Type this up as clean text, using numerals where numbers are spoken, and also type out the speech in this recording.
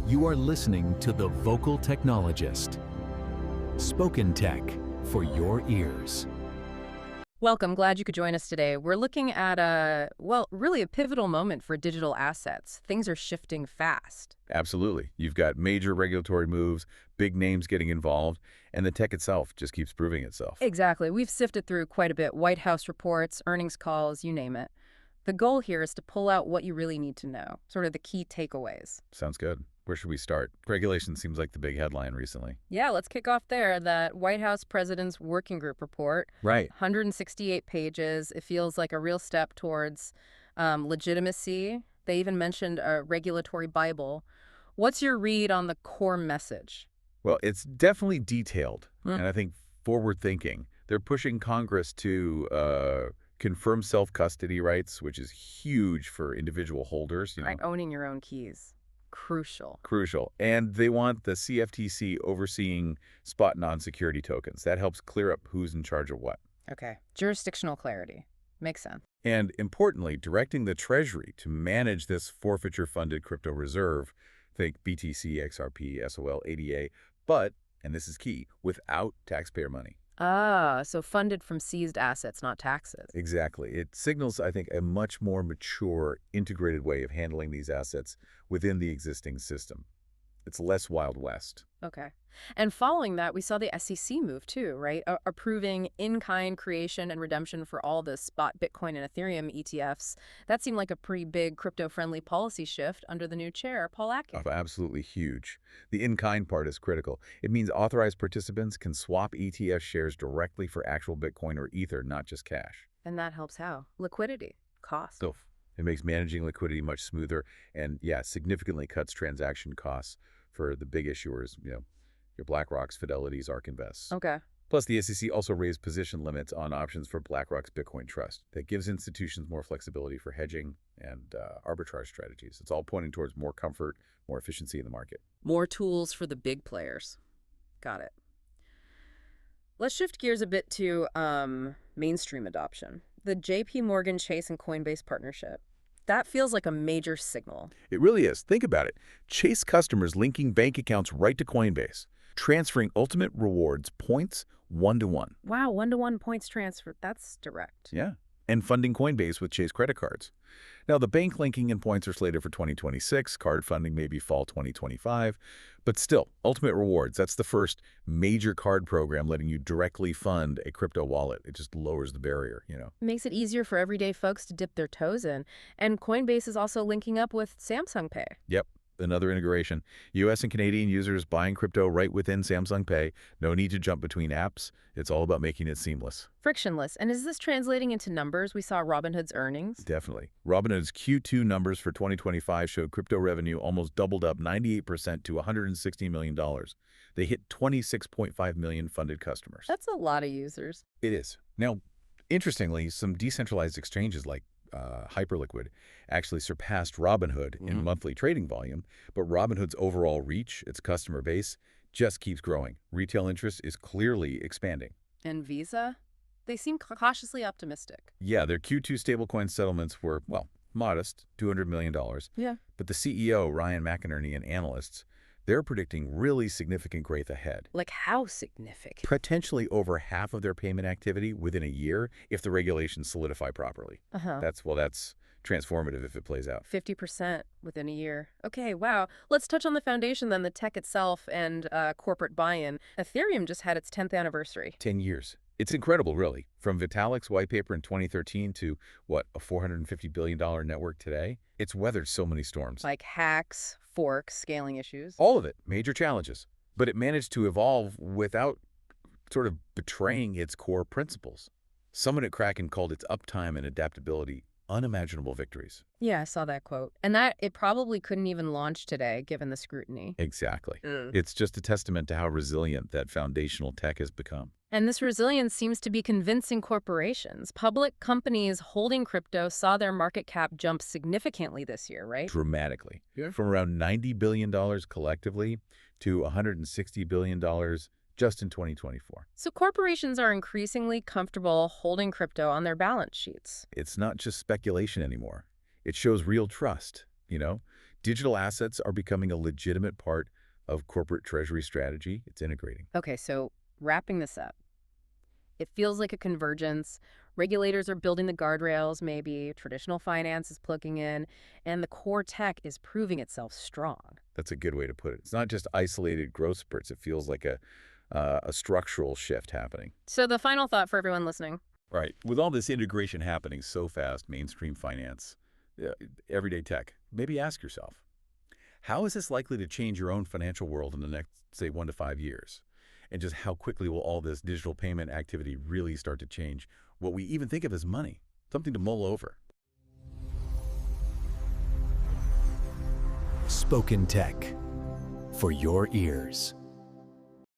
You are listening to The Vocal Technologist. Spoken Tech for your ears. Welcome. Glad you could join us today. We're looking at really a pivotal moment for digital assets. Things are shifting fast. Absolutely. You've got major regulatory moves, big names getting involved, and the tech itself just keeps proving itself. Exactly. We've sifted through quite a bit. White House reports, earnings calls, you name it. The goal here is to pull out what you really need to know, sort of the key takeaways. Sounds good. Where should we start? Regulation seems like the big headline recently. Yeah, let's kick off there. That White House President's Working Group report. Right. 168 pages. It feels like a real step towards legitimacy. They even mentioned a regulatory Bible. What's your read on the core message? Well, it's definitely detailed, and I think forward-thinking. They're pushing Congress to confirm self-custody rights, which is huge for individual holders. Right, owning your own keys. Crucial. Crucial. And they want the CFTC overseeing spot non-security tokens. That helps clear up who's in charge of what. Okay. Jurisdictional clarity. Makes sense. And importantly, directing the Treasury to manage this forfeiture-funded crypto reserve, think BTC, XRP, SOL, ADA, but, and this is key, without taxpayer money. Ah, so funded from seized assets, not taxes. Exactly. It signals, I think, a much more mature, integrated way of handling these assets within the existing system. It's less Wild West. Okay. And following that, we saw the SEC move too, right? Approving in-kind creation and redemption for all the spot Bitcoin and Ethereum ETFs. That seemed like a pretty big crypto-friendly policy shift under the new chair, Paul Atkins. Oh, absolutely huge. The in-kind part is critical. It means authorized participants can swap ETF shares directly for actual Bitcoin or Ether, not just cash. And that helps how? Liquidity. Cost. So it makes managing liquidity much smoother and, yeah, significantly cuts transaction costs for the big issuers, your BlackRock's, Fidelity's, ARK Invest. Okay. Plus, the SEC also raised position limits on options for BlackRock's Bitcoin Trust. That gives institutions more flexibility for hedging and arbitrage strategies. It's all pointing towards more comfort, more efficiency in the market. More tools for the big players. Got it. Let's shift gears a bit to mainstream adoption. The JPMorgan Chase and Coinbase partnership. That feels like a major signal. It really is. Think about it. Chase customers linking bank accounts right to Coinbase, transferring ultimate rewards points one-to-one. Wow, one-to-one points transfer. That's direct. Yeah. And funding Coinbase with Chase credit cards. Now, the bank linking and points are slated for 2026. Card funding maybe fall 2025. But still, ultimate rewards, that's the first major card program letting you directly fund a crypto wallet. It just lowers the barrier, Makes it easier for everyday folks to dip their toes in. And Coinbase is also linking up with Samsung Pay. Yep. Another integration. U.S. and Canadian users buying crypto right within Samsung Pay. No need to jump between apps. It's all about making it seamless. Frictionless. And is this translating into numbers? We saw Robinhood's earnings. Definitely. Robinhood's Q2 numbers for 2025 showed crypto revenue almost doubled up 98% to $160 million. They hit 26.5 million funded customers. That's a lot of users. It is. Now, interestingly, some decentralized exchanges like Hyperliquid actually surpassed Robinhood in monthly trading volume, but Robinhood's overall reach, its customer base, just keeps growing. Retail interest is clearly expanding. And Visa? They seem cautiously optimistic. Yeah, their Q2 stablecoin settlements were, modest, $200 million. Yeah. But the CEO, Ryan McInerney, and analysts, they're predicting really significant growth ahead. Like how significant? Potentially over half of their payment activity within a year if the regulations solidify properly. That's transformative if it plays out. 50% within a year. Okay, wow. Let's touch on the foundation then, the tech itself and corporate buy-in. Ethereum just had its 10th anniversary. 10 years. It's incredible, really. From Vitalik's white paper in 2013 to, a $450 billion network today. It's weathered so many storms. Like hacks, forks, scaling issues. All of it. Major challenges. But it managed to evolve without sort of betraying its core principles. Someone at Kraken called its uptime and adaptability unimaginable victories. Yeah, I saw that quote. And that it probably couldn't even launch today, given the scrutiny. Exactly. It's just a testament to how resilient that foundational tech has become. And this resilience seems to be convincing corporations. Public companies holding crypto saw their market cap jump significantly this year, right? Dramatically. Yeah. From around $90 billion collectively to $160 billion just in 2024. So corporations are increasingly comfortable holding crypto on their balance sheets. It's not just speculation anymore. It shows real trust, Digital assets are becoming a legitimate part of corporate treasury strategy. It's integrating. Okay, so wrapping this up, it feels like a convergence. Regulators are building the guardrails, maybe. Traditional finance is plugging in, and the core tech is proving itself strong. That's a good way to put it. It's not just isolated growth spurts. It feels like a structural shift happening. So the final thought for everyone listening. Right. With all this integration happening so fast, mainstream finance, everyday tech, maybe ask yourself, how is this likely to change your own financial world in the next, say, 1 to 5 years? And just how quickly will all this digital payment activity really start to change what we even think of as money? Something to mull over. Spoken Tech for your ears.